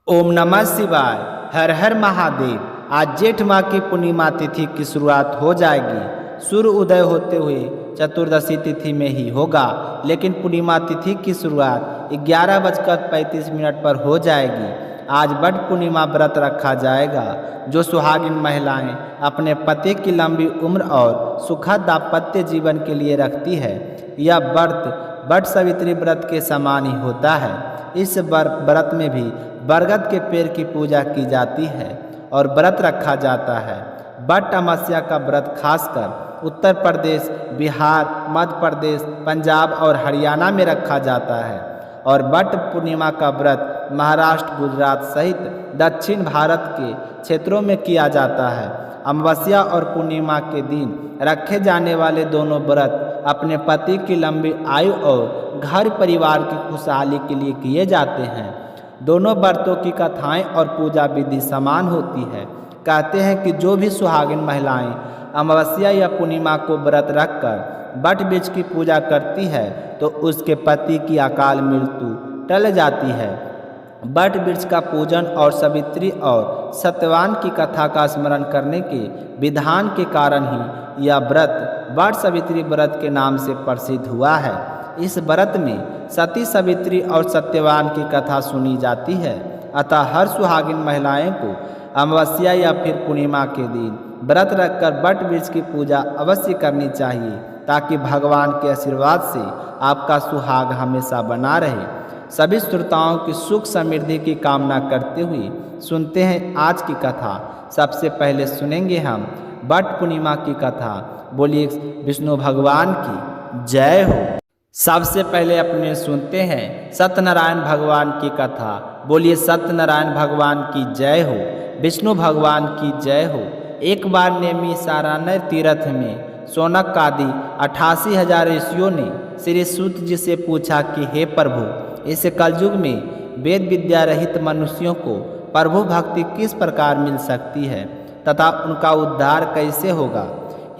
ओम नमः शिवाय। हर हर महादेव। आज जेठ माह की पूर्णिमा तिथि की शुरुआत हो जाएगी। सूर्य उदय होते हुए चतुर्दशी तिथि में ही होगा, लेकिन पूर्णिमा तिथि की शुरुआत 11:35 पर हो जाएगी। आज बट पूर्णिमा व्रत रखा जाएगा, जो सुहागिन महिलाएं अपने पति की लंबी उम्र और सुखद दाम्पत्य जीवन के लिए रखती है। यह व्रत बट सावित्री व्रत के समान ही होता है। इस व्रत में भी बरगद के पेड़ की पूजा की जाती है और व्रत रखा जाता है। बट अमावस्या का व्रत खासकर उत्तर प्रदेश, बिहार, मध्य प्रदेश, पंजाब और हरियाणा में रखा जाता है और बट पूर्णिमा का व्रत महाराष्ट्र, गुजरात सहित दक्षिण भारत के क्षेत्रों में किया जाता है। अमावस्या और पूर्णिमा के दिन रखे जाने वाले दोनों व्रत अपने पति की लंबी आयु और घर परिवार की खुशहाली के लिए किए जाते हैं। दोनों व्रतों की कथाएं और पूजा विधि समान होती है। कहते हैं कि जो भी सुहागिन महिलाएं अमावस्या या पूर्णिमा को व्रत रखकर बट वृक्ष की पूजा करती है तो उसके पति की अकाल मृत्यु टल जाती है। बट वृक्ष का पूजन और सावित्री और सत्यवान की कथा का स्मरण करने के विधान के कारण ही यह व्रत बट सावित्री व्रत के नाम से प्रसिद्ध हुआ है। इस व्रत में सती सावित्री और सत्यवान की कथा सुनी जाती है। अतः हर सुहागिन महिलाएं को अमावस्या या फिर पूर्णिमा के दिन व्रत रखकर बट वृक्ष की पूजा अवश्य करनी चाहिए, ताकि भगवान के आशीर्वाद से आपका सुहाग हमेशा बना रहे। सभी श्रोताओं की सुख समृद्धि की कामना करते हुए सुनते हैं आज की कथा। सबसे पहले सुनेंगे हम बट पूर्णिमा की कथा। बोलिए विष्णु भगवान की जय हो। सबसे पहले अपने सुनते हैं सत्यनारायण भगवान की कथा। बोलिए सत्यनारायण भगवान की जय हो, विष्णु भगवान की जय हो। एक बार नेमी सारानय तीर्थ में सोनक आदि 88,000 ऋषियों ने श्री सूत जी से पूछा कि हे प्रभु, इस कलयुग में वेद विद्या रहित मनुष्यों को प्रभु भक्ति किस प्रकार मिल सकती है तथा उनका उद्धार कैसे होगा।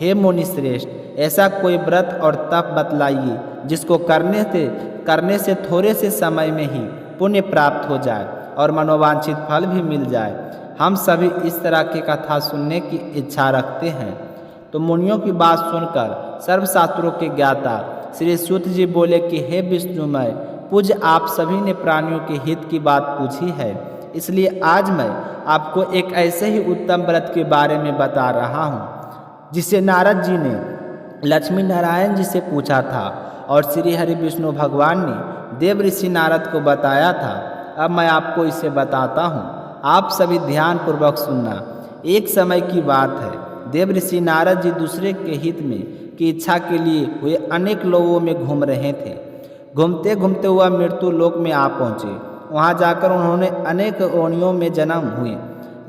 हे मुनि श्रेष्ठ, ऐसा कोई व्रत और तप बतलाइए जिसको करने से थोड़े से समय में ही पुण्य प्राप्त हो जाए और मनोवांछित फल भी मिल जाए। हम सभी इस तरह की कथा सुनने की इच्छा रखते हैं। तो मुनियों की बात सुनकर सर्वशास्त्रों के ज्ञाता श्री सूत जी बोले कि हे विष्णुमय पूज्य, आप सभी ने प्राणियों के हित की बात पूछी है, इसलिए आज मैं आपको एक ऐसे ही उत्तम व्रत के बारे में बता रहा हूँ जिसे नारद जी ने लक्ष्मी नारायण जी से पूछा था और श्री हरि विष्णु भगवान ने देव ऋषि नारद को बताया था। अब मैं आपको इसे बताता हूँ, आप सभी ध्यान पूर्वक सुनना। एक समय की बात है, देव ऋषि नारद जी दूसरे के हित में की इच्छा के लिए हुए अनेक लोगों में घूम रहे थे। घूमते घूमते हुआ मृत्यु लोक में आ पहुँचे। वहाँ जाकर उन्होंने अनेक योनियों में जन्म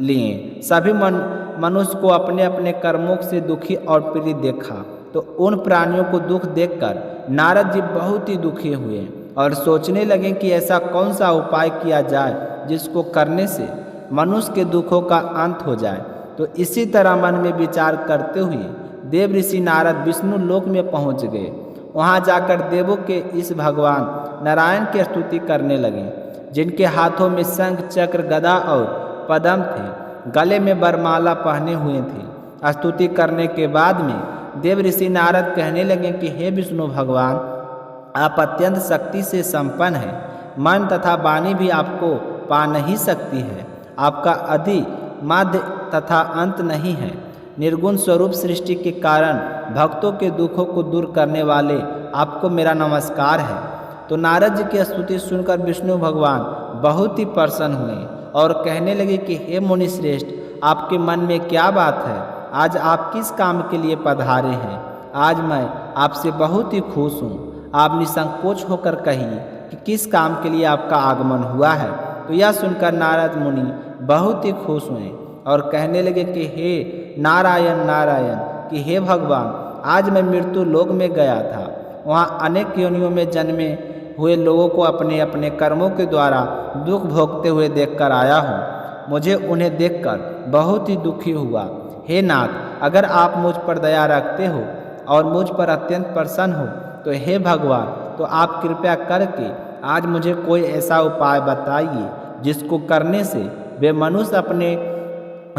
लिए। सभी मनुष्य को अपने अपने कर्मों से दुखी और पीड़ित देखा, तो उन प्राणियों को दुख देखकर नारद जी बहुत ही दुखी हुए और सोचने लगे कि ऐसा कौन सा उपाय किया जाए जिसको करने से मनुष्य के दुखों का अंत हो जाए। तो इसी तरह मन में विचार करते हुए देव ऋषि नारद विष्णु लोक में पहुंच गए। वहां जाकर देवों के इस भगवान नारायण की स्तुति करने लगे, जिनके हाथों में शंख, चक्र, गदा और पद्म थे, गले में वरमाला पहने हुए थे। स्तुति करने के बाद में देव ऋषि नारद कहने लगे कि हे विष्णु भगवान, आप अत्यंत शक्ति से संपन्न हैं। मन तथा वाणी भी आपको पा नहीं सकती है। आपका आदि, मध्य तथा अंत नहीं है। निर्गुण स्वरूप सृष्टि के कारण भक्तों के दुखों को दूर करने वाले आपको मेरा नमस्कार है। तो नारद जी की स्तुति सुनकर विष्णु भगवान बहुत ही प्रसन्न हुए और कहने लगे कि हे मुनि श्रेष्ठ, आपके मन में क्या बात है? आज आप किस काम के लिए पधारे हैं? आज मैं आपसे बहुत ही खुश हूँ। आप निसंकोच होकर कहिए कि किस काम के लिए आपका आगमन हुआ है। तो यह सुनकर नारद मुनि बहुत ही खुश हुए और कहने लगे कि हे नारायण नारायण, कि हे भगवान, आज मैं मृत्यु लोक में गया था। वहाँ अनेक योनियों में जन्मे हुए लोगों को अपने अपने कर्मों के द्वारा दुख भोगते हुए देखकर आया हूँ। मुझे उन्हें देखकर बहुत ही दुखी हुआ। हे नाथ, अगर आप मुझ पर दया रखते हो और मुझ पर अत्यंत प्रसन्न हो तो हे भगवान, तो आप कृपया करके आज मुझे कोई ऐसा उपाय बताइए जिसको करने से वे मनुष्य अपने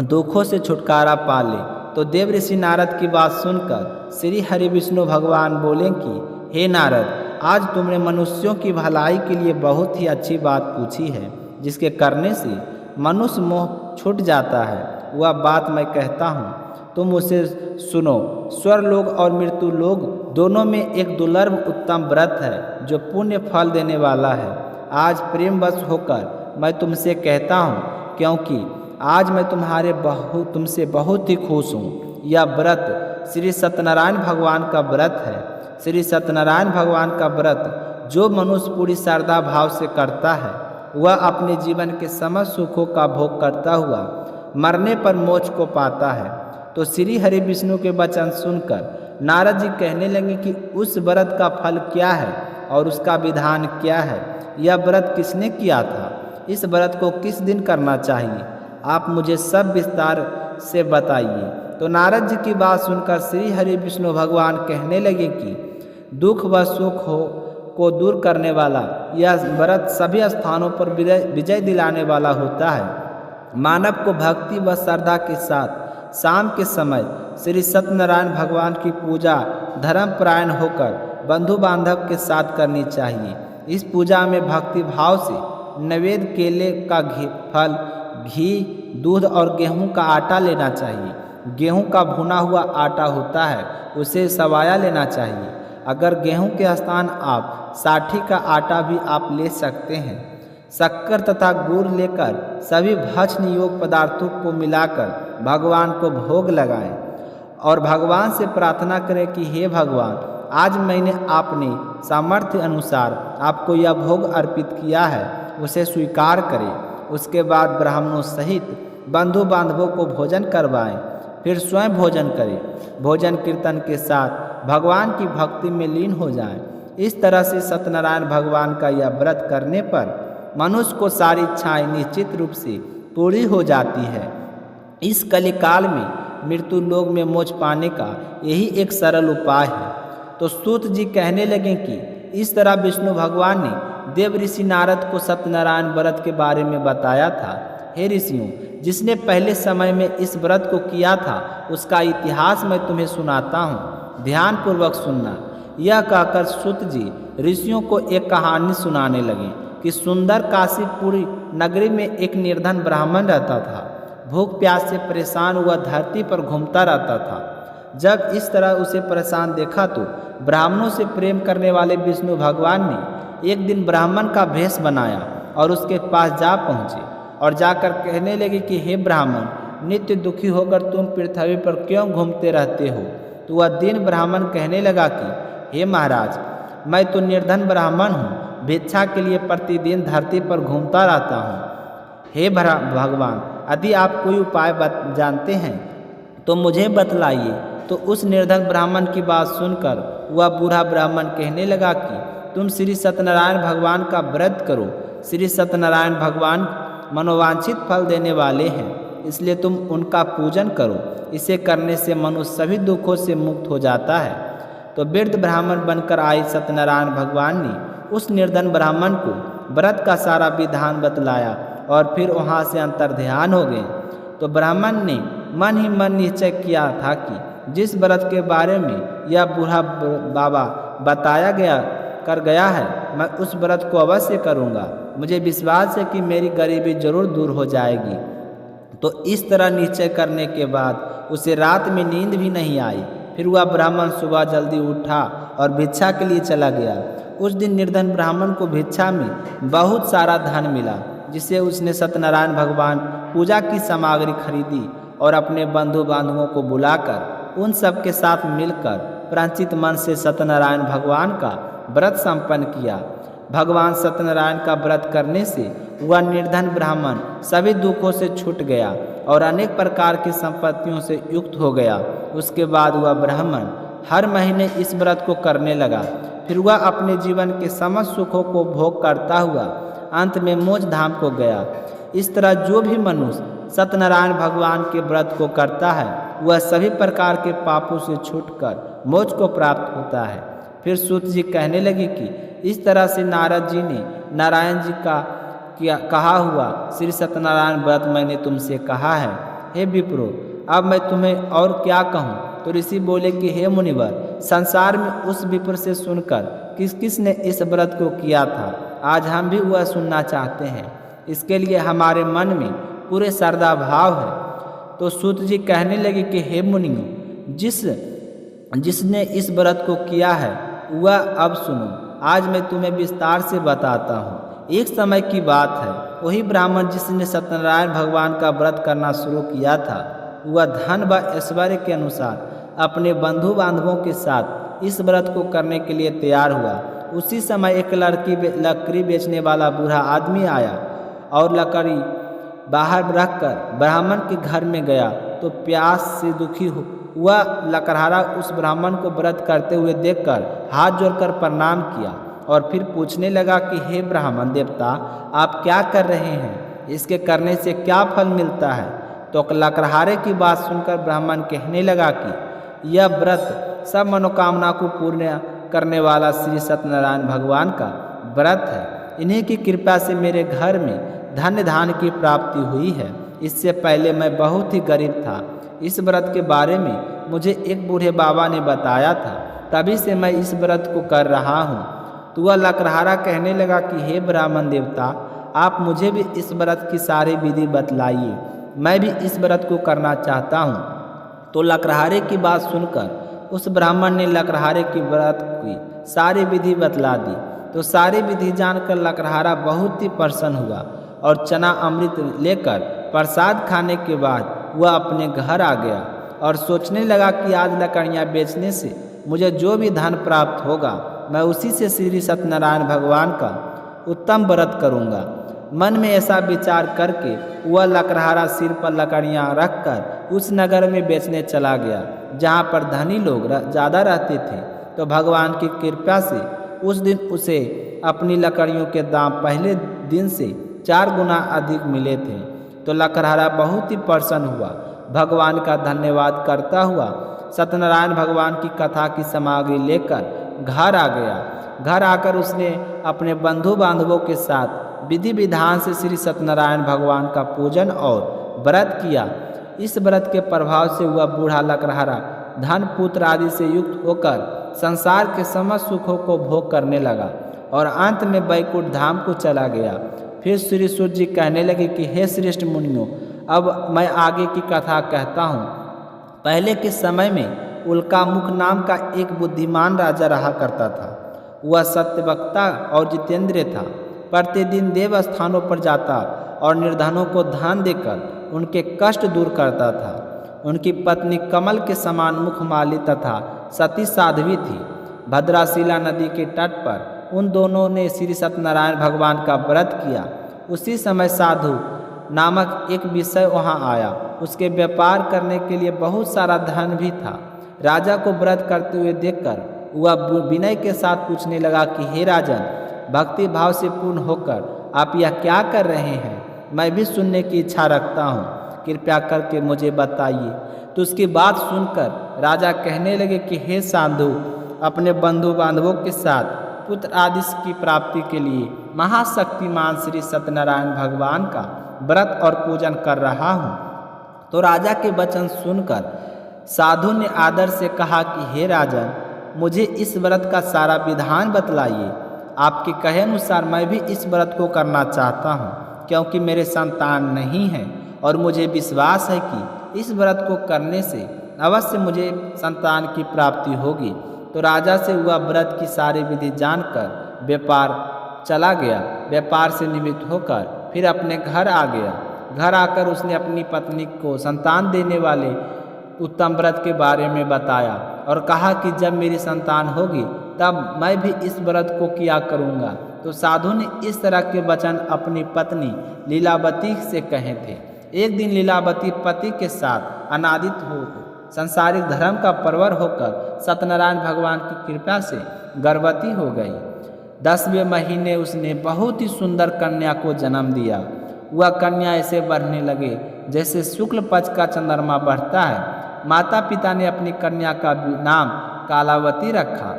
दुखों से छुटकारा पा ले। तो देव ऋषि नारद की बात सुनकर श्री हरि विष्णु भगवान बोले कि हे नारद, आज तुमने मनुष्यों की भलाई के लिए बहुत ही अच्छी बात पूछी है, जिसके करने से मनुष्य मोह छूट जाता है। वह बात मैं कहता हूँ, तुम उसे सुनो। स्वर्लोक और मृत्यु लोक दोनों में एक दुर्लभ उत्तम व्रत है जो पुण्य फल देने वाला है। आज प्रेमवश होकर मैं तुमसे कहता हूँ, क्योंकि आज मैं तुमसे बहुत ही खुश हूँ। यह व्रत श्री सत्यनारायण भगवान का व्रत है। श्री सत्यनारायण भगवान का व्रत जो मनुष्य पूरी श्रद्धा भाव से करता है, वह अपने जीवन के समस्त सुखों का भोग करता हुआ मरने पर मोक्ष को पाता है। तो श्री हरि विष्णु के वचन सुनकर नारद जी कहने लगे कि उस व्रत का फल क्या है और उसका विधान क्या है। यह व्रत किसने किया था? इस व्रत को किस दिन करना चाहिए? आप मुझे सब विस्तार से बताइए। तो नारद जी की बात सुनकर श्री हरि विष्णु भगवान कहने लगे कि दुख व सुख को दूर करने वाला यह व्रत सभी स्थानों पर विजय दिलाने वाला होता है। मानव को भक्ति व श्रद्धा के साथ शाम के समय श्री सत्यनारायण भगवान की पूजा धर्मपरायण होकर बंधु बांधव के साथ करनी चाहिए। इस पूजा में भक्ति भाव से नैवेद्य केले का फल, घी, दूध और गेहूं का आटा लेना चाहिए। गेहूं का भुना हुआ आटा होता है, उसे सवाया लेना चाहिए। अगर गेहूं के स्थान आप साठी का आटा भी आप ले सकते हैं। शक्कर तथा गुड़ लेकर सभी भक्षण योग्य पदार्थों को मिलाकर भगवान को भोग लगाएं और भगवान से प्रार्थना करें कि हे भगवान, आज मैंने अपने सामर्थ्य अनुसार आपको यह भोग अर्पित किया है, उसे स्वीकार करें। उसके बाद ब्राह्मणों सहित बंधु बांधवों को भोजन करवाएं, फिर स्वयं भोजन करें। भोजन कीर्तन के साथ भगवान की भक्ति में लीन हो जाएं। इस तरह से सत्यनारायण भगवान का यह व्रत करने पर मनुष्य को सारी इच्छाएं निश्चित रूप से पूरी हो जाती है। इस कलिकाल में मृत्यु लोक में मोक्ष पाने का यही एक सरल उपाय है। तो सूत जी कहने लगे कि इस तरह विष्णु भगवान ने देव ऋषि नारद को सत्यनारायण व्रत के बारे में बताया था। हे ऋषियों, जिसने पहले समय में इस व्रत को किया था उसका इतिहास मैं तुम्हें सुनाता हूँ, ध्यानपूर्वक सुनना। यह कहकर सूत जी ऋषियों को एक कहानी सुनाने लगे कि सुंदर काशीपुरी नगरी में एक निर्धन ब्राह्मण रहता था। भूख प्यास से परेशान हुआ धरती पर घूमता रहता था। जब इस तरह उसे परेशान देखा तो ब्राह्मणों से प्रेम करने वाले विष्णु भगवान ने एक दिन ब्राह्मण का भेष बनाया और उसके पास जा पहुँचे और जाकर कहने लगे कि हे ब्राह्मण, नित्य दुखी होकर तुम पृथ्वी पर क्यों घूमते रहते हो? तो वह दीन ब्राह्मण कहने लगा कि हे महाराज, मैं तो निर्धन ब्राह्मण हूँ, भिक्षा के लिए प्रतिदिन धरती पर घूमता रहता हूँ। हे भगवान, यदि आप कोई उपाय जानते हैं तो मुझे बतलाइए। तो उस निर्धन ब्राह्मण की बात सुनकर वह बूढ़ा ब्राह्मण कहने लगा कि तुम श्री सत्यनारायण भगवान का व्रत करो। श्री सत्यनारायण भगवान मनोवांछित फल देने वाले हैं, इसलिए तुम उनका पूजन करो। इसे करने से मनुष्य सभी दुखों से मुक्त हो जाता है। तो वृद्ध ब्राह्मण बनकर आए सत्यनारायण भगवान ने उस निर्धन ब्राह्मण को व्रत का सारा विधान बतलाया और फिर वहाँ से अंतर्ध्यान हो गए। तो ब्राह्मण ने मन ही मन निश्चय किया था कि जिस व्रत के बारे में यह बूढ़ा बाबा बताया गया है, मैं उस व्रत को अवश्य करूँगा। मुझे विश्वास है कि मेरी गरीबी जरूर दूर हो जाएगी। तो इस तरह निश्चय करने के बाद उसे रात में नींद भी नहीं आई। फिर वह ब्राह्मण सुबह जल्दी उठा और भिक्षा के लिए चला गया। उस दिन निर्धन ब्राह्मण को भिक्षा में बहुत सारा धन मिला, जिससे उसने सत्यनारायण भगवान पूजा की सामग्री खरीदी और अपने बंधु बांधवों को बुलाकर उन सब के साथ मिलकर प्रांचित मन से सत्यनारायण भगवान का व्रत संपन्न किया। भगवान सत्यनारायण का व्रत करने से वह निर्धन ब्राह्मण सभी दुखों से छूट गया और अनेक प्रकार की संपत्तियों से युक्त हो गया। उसके बाद वह ब्राह्मण हर महीने इस व्रत को करने लगा। फिर वह अपने जीवन के समस्त सुखों को भोग करता हुआ अंत में मोक्ष धाम को गया। इस तरह जो भी मनुष्य सत्यनारायण भगवान के व्रत को करता है वह सभी प्रकार के पापों से छूटकर मोक्ष को प्राप्त होता है। फिर सूत जी कहने लगे कि इस तरह से नारद जी ने नारायण जी कहा हुआ श्री सत्यनारायण व्रत मैंने तुमसे कहा है। हे विप्रो, अब मैं तुम्हें और क्या कहूँ। तो ऋषि बोले कि हे मुनिवर, संसार में उस विप्र से सुनकर किस किस ने इस व्रत को किया था, आज हम भी वह सुनना चाहते हैं। इसके लिए हमारे मन में पूरे श्रद्धा भाव है। तो सूत जी कहने लगे कि हे मुनियों, जिसने इस व्रत को किया है वह अब सुनो। आज मैं तुम्हें विस्तार से बताता हूँ। एक समय की बात है, वही ब्राह्मण जिसने सत्यनारायण भगवान का व्रत करना शुरू किया था, वह धन व ऐश्वर्य के अनुसार अपने बंधु बांधवों के साथ इस व्रत को करने के लिए तैयार हुआ। उसी समय एक लकड़ी बेचने वाला बूढ़ा आदमी आया और लकड़ी बाहर रखकर ब्राह्मण के घर में गया। तो प्यास से दुखी हुआ लकड़हारा उस ब्राह्मण को व्रत करते हुए देखकर हाथ जोड़कर प्रणाम किया और फिर पूछने लगा कि हे ब्राह्मण देवता, आप क्या कर रहे हैं? इसके करने से क्या फल मिलता है? तो लकड़हारे की बात सुनकर ब्राह्मण कहने लगा कि यह व्रत सब मनोकामना को पूर्ण करने वाला श्री सत्यनारायण भगवान का व्रत है। इन्हीं की कृपा से मेरे घर में धन्य धान की प्राप्ति हुई है। इससे पहले मैं बहुत ही गरीब था। इस व्रत के बारे में मुझे एक बूढ़े बाबा ने बताया था, तभी से मैं इस व्रत को कर रहा हूँ। तो वह लकड़हारा कहने लगा कि हे ब्राह्मण देवता, आप मुझे भी इस व्रत की सारी विधि बतलाइए, मैं भी इस व्रत को करना चाहता हूँ। तो लकड़हारे की बात सुनकर उस ब्राह्मण ने लकड़हारे की व्रत की सारी विधि बतला दी। तो सारी विधि जानकर लकड़हारा बहुत ही प्रसन्न हुआ और चना अमृत लेकर प्रसाद खाने के बाद वह अपने घर आ गया और सोचने लगा कि आज लकड़ियाँ बेचने से मुझे जो भी धन प्राप्त होगा, मैं उसी से श्री सत्यनारायण भगवान का उत्तम व्रत करूँगा। मन में ऐसा विचार करके वह लकड़हारा सिर पर लकड़ियाँ रखकर उस नगर में बेचने चला गया जहाँ पर धनी लोग ज़्यादा रहते थे। तो भगवान की कृपा से उस दिन उसे अपनी लकड़ियों के दाम पहले दिन से 4 गुना अधिक मिले थे। तो लकड़हारा बहुत ही प्रसन्न हुआ, भगवान का धन्यवाद करता हुआ सत्यनारायण भगवान की कथा की सामग्री लेकर घर आ गया। घर आकर उसने अपने बंधु बांधवों के साथ विधि विधान से श्री सत्यनारायण भगवान का पूजन और व्रत किया। इस व्रत के प्रभाव से वह बूढ़ा लकड़हारा धन पुत्र आदि से युक्त होकर संसार के समस्त सुखों को भोग करने लगा और अंत में बैकुंठ धाम को चला गया। फिर श्री सूत जी कहने लगे कि हे श्रेष्ठ मुनियों, अब मैं आगे की कथा कहता हूँ। पहले के समय में उल्कामुख नाम का एक बुद्धिमान राजा रहा करता था। वह सत्यवक्ता और जितेंद्रिय था। प्रतिदिन देव स्थानों पर जाता और निर्धनों को धन देकर उनके कष्ट दूर करता था। उनकी पत्नी कमल के समान मुखमाली तथा सती साध्वी थी। भद्राशिला नदी के तट पर उन दोनों ने श्री सत्यनारायण भगवान का व्रत किया। उसी समय साधु नामक एक विषय वहाँ आया। उसके व्यापार करने के लिए बहुत सारा धन भी था। राजा को व्रत करते हुए देखकर वह विनय के साथ पूछने लगा कि हे राजन, भक्ति भाव से पूर्ण होकर आप यह क्या कर रहे हैं? मैं भी सुनने की इच्छा रखता हूँ, कृपया करके मुझे बताइए। तो उसकी बात सुनकर राजा कहने लगे कि हे साधु, अपने बंधु बांधवों के साथ पुत्र आदि की प्राप्ति के लिए महाशक्तिमान श्री सत्यनारायण भगवान का व्रत और पूजन कर रहा हूँ। तो राजा के वचन सुनकर साधु ने आदर से कहा कि हे राजन, मुझे इस व्रत का सारा विधान बतलाइए। आपके कहे अनुसार मैं भी इस व्रत को करना चाहता हूँ, क्योंकि मेरे संतान नहीं हैं और मुझे विश्वास है कि इस व्रत को करने से अवश्य मुझे संतान की प्राप्ति होगी। तो राजा से वह व्रत की सारी विधि जानकर व्यापार चला गया। व्यापार से निवृत्त होकर फिर अपने घर आ गया। घर आकर उसने अपनी पत्नी को संतान देने वाले उत्तम व्रत के बारे में बताया और कहा कि जब मेरी संतान होगी तब मैं भी इस व्रत को किया करूँगा। तो साधु ने इस तरह के वचन अपनी पत्नी लीलावती से कहे थे। एक दिन लीलावती पति के साथ अनादित हो संसारिक धर्म का परवर होकर सत्यनारायण भगवान की कृपा से गर्भवती हो गई। 10वें महीने उसने बहुत ही सुंदर कन्या को जन्म दिया। वह कन्या ऐसे बढ़ने लगे जैसे शुक्ल पक्ष का चंद्रमा बढ़ता है। माता पिता ने अपनी कन्या का नाम कालावती रखा।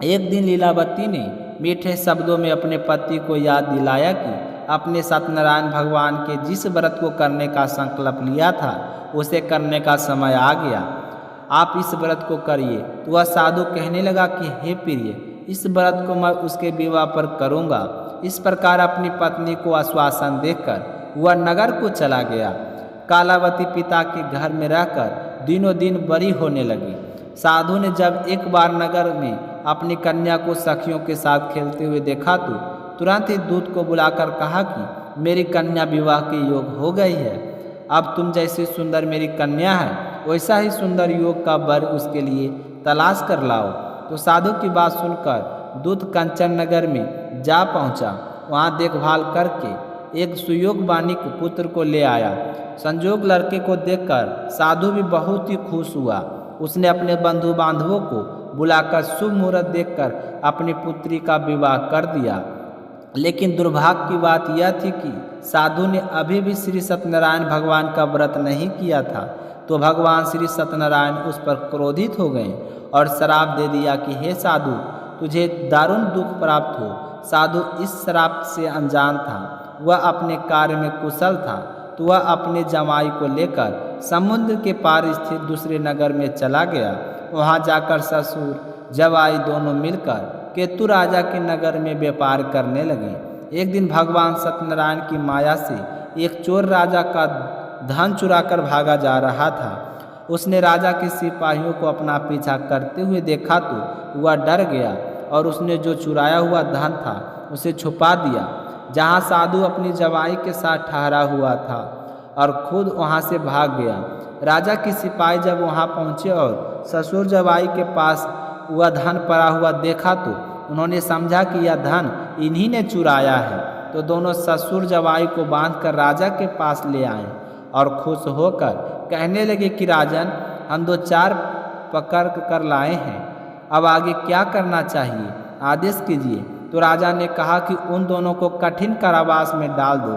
एक दिन लीलावती ने मीठे शब्दों में अपने पति को याद दिलाया कि अपने सत्यनारायण भगवान के जिस व्रत को करने का संकल्प लिया था उसे करने का समय आ गया। आप इस व्रत को करिए। तो वह साधु कहने लगा कि हे प्रिय, इस व्रत को मैं उसके विवाह पर करूँगा। इस प्रकार अपनी पत्नी को आश्वासन देकर वह नगर को चला गया। कालावती पिता के घर में रहकर दिनों दिन बड़ी होने लगी। साधु ने जब एक बार नगर में अपनी कन्या को सखियों के साथ खेलते हुए देखा तो तुरंत ही दूत को बुलाकर कहा कि मेरी कन्या विवाह के योग हो गई है। अब तुम जैसी सुंदर मेरी कन्या है वैसा ही सुंदर योग का वर उसके लिए तलाश कर लाओ। तो साधु की बात सुनकर दूत कंचन नगर में जा पहुंचा। वहां देखभाल करके एक सुयोगवानी पुत्र को ले आया। संजोग लड़के को देखकर साधु भी बहुत ही खुश हुआ। उसने अपने बंधु बांधवों को बुलाकर शुभ मुहूर्त देखकर अपनी पुत्री का विवाह कर दिया। लेकिन दुर्भाग्य की बात यह थी कि साधु ने अभी भी श्री सत्यनारायण भगवान का व्रत नहीं किया था। तो भगवान श्री सत्यनारायण उस पर क्रोधित हो गए और श्राप दे दिया कि हे साधु, तुझे दारुण दुख प्राप्त हो। साधु इस श्राप से अनजान था। वह अपने कार्य में कुशल था। तो वह अपने जमाई को लेकर समुद्र के पार स्थित दूसरे नगर में चला गया। वहां जाकर ससुर जवाई दोनों मिलकर केतु राजा के नगर में व्यापार करने लगे। एक दिन भगवान सत्यनारायण की माया से एक चोर राजा का धन चुराकर भागा जा रहा था। उसने राजा के सिपाहियों को अपना पीछा करते हुए देखा तो वह डर गया और उसने जो चुराया हुआ धन था उसे छुपा दिया जहां साधु अपनी जवाई के साथ ठहरा हुआ था और खुद वहां से भाग गया। राजा के सिपाही जब वहां पहुंचे और ससुर जवाई के पास वह धन पड़ा हुआ देखा तो उन्होंने समझा कि यह धन इन्हीं ने चुराया है। तो दोनों ससुर जवाई को बांधकर राजा के पास ले आए और खुश होकर कहने लगे कि राजन, हम 2-4 पकड़ कर लाए हैं, अब आगे क्या करना चाहिए, आदेश कीजिए। तो राजा ने कहा कि उन दोनों को कठिन कारावास में डाल दो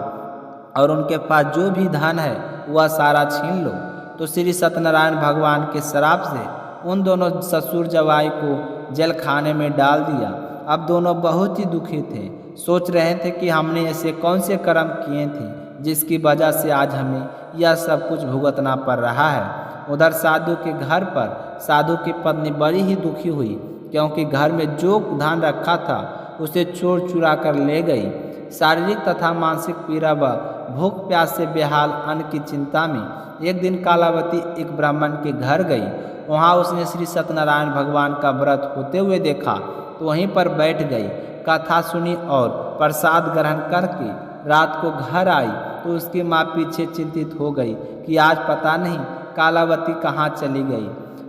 और उनके पास जो भी धन है वह सारा छीन लो। तो श्री सत्यनारायण भगवान के श्राप से उन दोनों ससुर जवाई को जेल खाने में डाल दिया। अब दोनों बहुत ही दुखी थे। सोच रहे थे कि हमने ऐसे कौन से कर्म किए थे जिसकी वजह से आज हमें यह सब कुछ भुगतना पड़ रहा है। उधर साधु के घर पर साधु की पत्नी बड़ी ही दुखी हुई, क्योंकि घर में जो धन रखा था उसे चोर चुरा कर ले गई। शारीरिक तथा मानसिक पीड़ा व भूख प्यास से बेहाल अन्न की चिंता में एक दिन कालावती एक ब्राह्मण के घर गई। वहाँ उसने श्री सत्यनारायण भगवान का व्रत होते हुए देखा तो वहीं पर बैठ गई, कथा सुनी और प्रसाद ग्रहण करके रात को घर आई। तो उसकी माँ पीछे चिंतित हो गई कि आज पता नहीं कालावती कहाँ चली गई।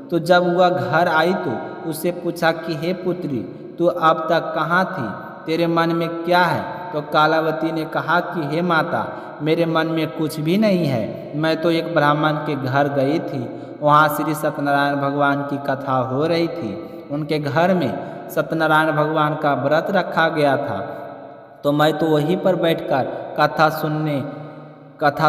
तो जब वह घर आई तो उससे पूछा कि हे पुत्री, तू अब तक कहाँ थी, तेरे मन में क्या है। तो कालावती ने कहा कि हे माता, मेरे मन में कुछ भी नहीं है, मैं तो एक ब्राह्मण के घर गई थी। वहाँ श्री सत्यनारायण भगवान की कथा हो रही थी। उनके घर में सत्यनारायण भगवान का व्रत रखा गया था, तो मैं तो वहीं पर बैठकर कथा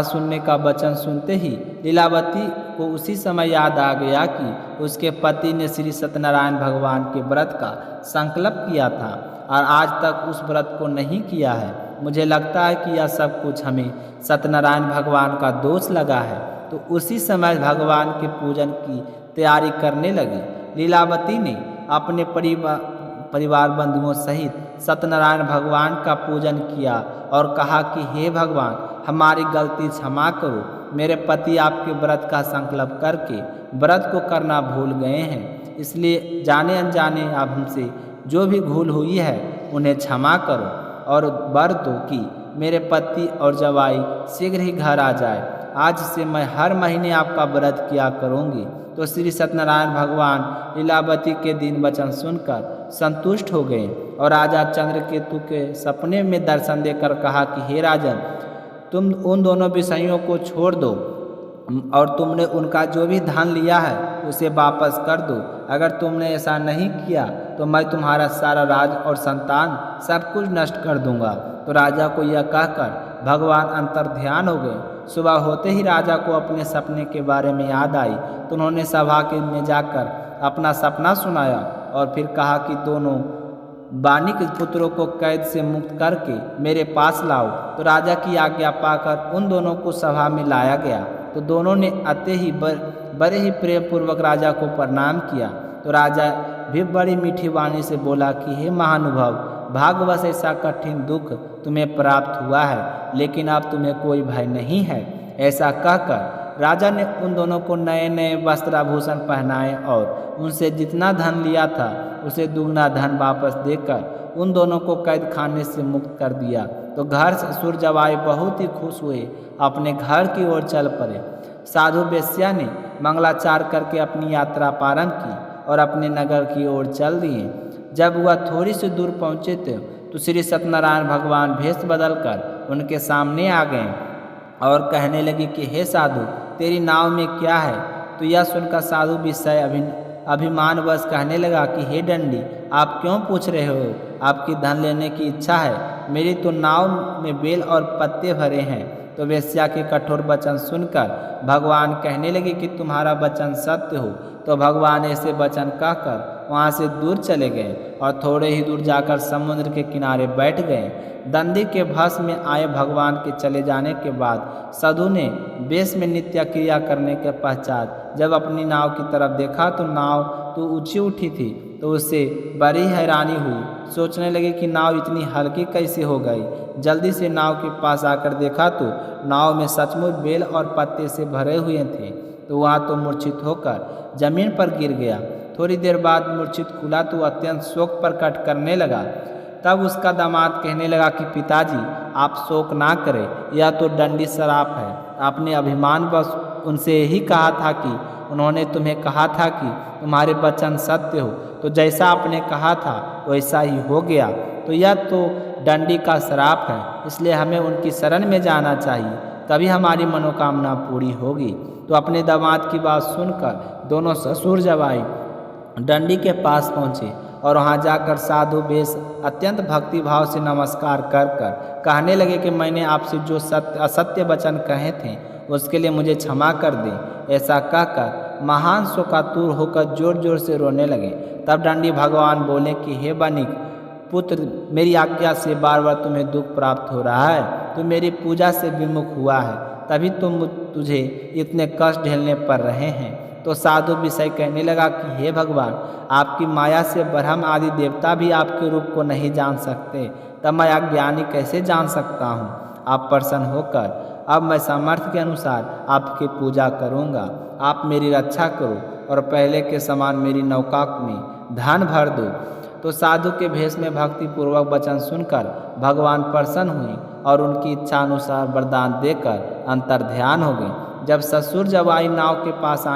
सुनने का वचन सुनते ही लीलावती को उसी समय याद आ गया कि उसके पति ने श्री सत्यनारायण भगवान के व्रत का संकल्प किया था और आज तक उस व्रत को नहीं किया है। मुझे लगता है कि यह सब कुछ हमें सत्यनारायण भगवान का दोष लगा है। तो उसी समय भगवान के पूजन की तैयारी करने लगी। लीलावती ने अपने परिवार बंधुओं सहित सत्यनारायण भगवान का पूजन किया और कहा कि हे भगवान, हमारी गलती क्षमा करो। मेरे पति आपके व्रत का संकल्प करके व्रत को करना भूल गए हैं, इसलिए जाने अनजाने अब हमसे जो भी भूल हुई है उन्हें क्षमा करो और वर दो कि मेरे पति और जवाई शीघ्र ही घर आ जाए। आज से मैं हर महीने आपका व्रत किया करूँगी। तो श्री सत्यनारायण भगवान लीलावती के दिन वचन सुनकर संतुष्ट हो गए और राजा चंद्रकेतु के सपने में दर्शन देकर कहा कि हे राजन, तुम उन दोनों विषयों को छोड़ दो और तुमने उनका जो भी धन लिया है उसे वापस कर दो। अगर तुमने ऐसा नहीं किया तो मैं तुम्हारा सारा राज और संतान सब कुछ नष्ट कर दूंगा। तो राजा को यह कहकर भगवान अंतर ध्यान हो गए। सुबह होते ही राजा को अपने सपने के बारे में याद आई, तो उन्होंने सभा के में जाकर अपना सपना सुनाया और फिर कहा कि दोनों बानी के पुत्रों को कैद से मुक्त करके मेरे पास लाओ। तो राजा की आज्ञा पाकर उन दोनों को सभा में लाया गया। तो दोनों ने अते ही बड़े ही प्रेम पूर्वक राजा को प्रणाम किया। तो राजा भी बड़ी मीठी वाणी से बोला कि हे महानुभाव, भाग्यवश ऐसा कठिन दुख तुम्हें प्राप्त हुआ है, लेकिन अब तुम्हें कोई भय नहीं है। ऐसा कहकर राजा ने उन दोनों को नए नए वस्त्राभूषण पहनाए और उनसे जितना धन लिया था उसे दुगना धन वापस देकर उन दोनों को कैद खाने से मुक्त कर दिया। तो घर ससुर जवाई बहुत ही खुश हुए, अपने घर की ओर चल पड़े। साधु वेश्या ने मंगलाचार करके अपनी यात्रा प्रारंभ की और अपने नगर की ओर चल दिए। जब वह थोड़ी सी दूर पहुँचे थे तो श्री सत्यनारायण भगवान भेष बदलकर उनके सामने आ गए और कहने लगे कि हे साधु, तेरी नाव में क्या है। तो यह सुनकर साधु विषय अभिमानवश कहने लगा कि हे दंडी, आप क्यों पूछ रहे हो? आपकी धन लेने की इच्छा है? मेरी तो नाव में बेल और पत्ते भरे हैं। तो वेश्या के कठोर वचन सुनकर भगवान कहने लगे कि तुम्हारा वचन सत्य हो। तो भगवान ऐसे वचन कहकर वहाँ से दूर चले गए और थोड़े ही दूर जाकर समुद्र के किनारे बैठ गए। दंडी के भस्म में आए भगवान के चले जाने के बाद साधु ने वेश में नित्य क्रिया करने के पश्चात जब अपनी नाव की तरफ देखा तो नाव तो ऊंची उठी थी। तो उससे बड़ी हैरानी हुई, सोचने लगे कि नाव इतनी हल्की कैसे हो गई। जल्दी से नाव के पास आकर देखा तो नाव में सचमुच बेल और पत्ते से भरे हुए थे। तो वह तो मूर्छित होकर जमीन पर गिर गया। थोड़ी देर बाद मूर्छित खुला तो अत्यंत शोक प्रकट करने लगा। तब उसका दामाद कहने लगा कि पिताजी, आप शोक ना करें, यह तो दंडी श्राप है। आपने अभिमान बस उनसे यही कहा था कि उन्होंने तुम्हें कहा था कि तुम्हारे वचन सत्य हो, तो जैसा आपने कहा था वैसा ही हो गया। तो यह तो दंडी का श्राप है, इसलिए हमें उनकी शरण में जाना चाहिए, तभी हमारी मनोकामना पूरी होगी। तो अपने दामाद की बात सुनकर दोनों ससुर जवाई दंडी के पास पहुँचे और वहाँ जाकर साधु वेश अत्यंत भक्ति भाव से नमस्कार कर कहने लगे कि मैंने आपसे जो असत्य वचन कहे थे उसके लिए मुझे क्षमा कर दें। ऐसा कहकर महान शोकातुर होकर जोर जोर से रोने लगे। तब दंडी भगवान बोले कि हे बनिक पुत्र, मेरी आज्ञा से बार बार तुम्हें दुख प्राप्त हो रहा है। तो मेरी पूजा से विमुख हुआ है, तभी तुझे इतने कष्ट झेलने पड़ रहे हैं। तो साधु विषय कहने लगा कि हे भगवान, आपकी माया से ब्रह्म आदि देवता भी आपके रूप को नहीं जान सकते, तब मैं अज्ञानी कैसे जान सकता हूँ। आप प्रसन्न होकर अब मैं सामर्थ्य के अनुसार आपकी पूजा करूँगा। आप मेरी रक्षा करो और पहले के समान मेरी नौका में धन भर दो। तो साधु के भेष में भक्ति पूर्वक वचन सुनकर भगवान प्रसन्न हुए और उनकी इच्छा अनुसार वरदान देकर अंतर ध्यान हो गए। जब ससुर जवाई नाव के पास